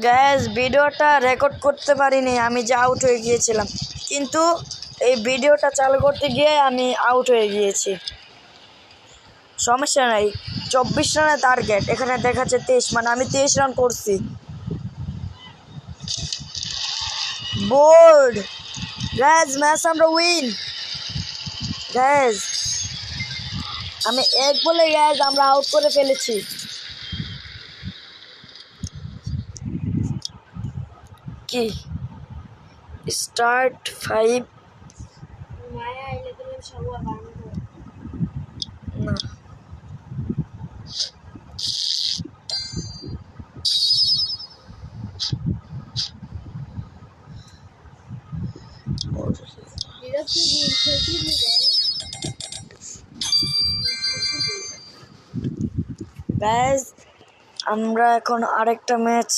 Gas ভিডিওটা record করতে পারিনি, আমি যে আউট হয়ে গিয়েছিলাম, কিন্তু এই ভিডিওটা চালু করতে গিয়ে আমি আউট হয়ে গিয়েছি। সমস্যা নাই, 24 রানের টার্গেট, এখানে দেখাচ্ছে 23, মানে আমি 23 রান করছি। বোল্ড গ্যাস, ম্যাচ আমরা উইন গ্যাস। আমি এক বলে গ্যাস আমরা আউট করে ফেলেছি। কি স্টার্ট 5 না, গাইজ আমরা এখন আরেকটা ম্যাচ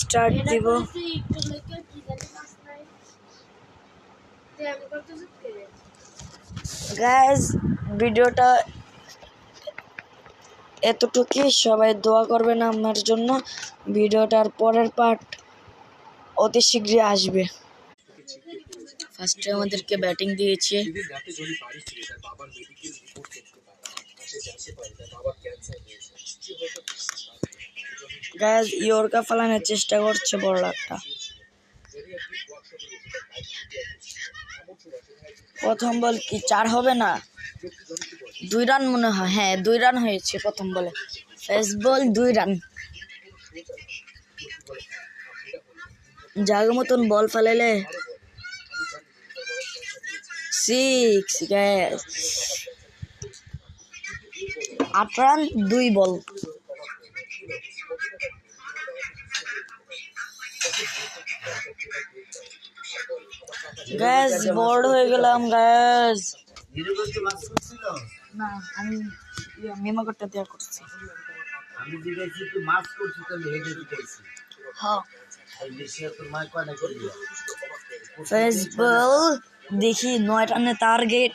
স্টার্ট দিব। গাইজ ভিডিওটা এতটুকুই, সবাই দোয়া করবেন আমার জন্য। ভিডিওটার পরের পার্ট অতি শীঘ্রই আসবে। ফার্স্টে আমাদেরকে ব্যাটিং দিয়েছে, গাইজ ইয়র্কার ফেলানোর চেষ্টা করছে বড়লাটটা। প্রথম বল কি 4 হবে না, 2 রান মনে হয়, হ্যাঁ 2 রান হয়েছে প্রথম বলে। ফার্স্ট বল 2 রান, জায়গা মতন বল ফেলাইলে 6 গ্যাস। 8 রান 2 বল। গ্যাস বোর্ড হয়ে গেলাম গ্যাস। না আমি মেমো করতে দেয়া করছি। আমি জিজ্ঞাসি তুই মাছ করছিস তাহলে হেডে দিতেছি। হ্যাঁ দেশে তোর মা কয়টা করলি? ফার্স্ট বল দেখি 9 রানে টার্গেট,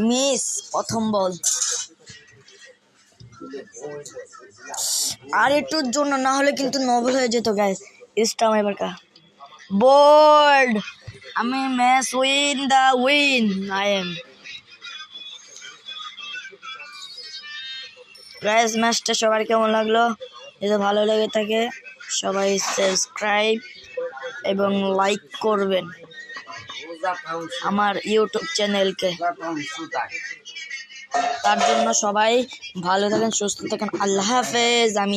মিস। প্রথম বল আর একটুর জন্য, না হলে কিন্তু নবল হয়ে যেত গাইস। স্টাম এবার কা বোল্ড, আমি match win I am guys. ম্যাচটা সবার কেমন লাগলো? যদি ভালো লেগে থাকে সবাই সাবস্ক্রাইব এবং লাইক করবেন আমার ইউটিউব চ্যানেলকে। তার জন্য সবাই ভালো থাকেন, সুস্থ থাকেন। আল্লাহ হাফেজ। আমি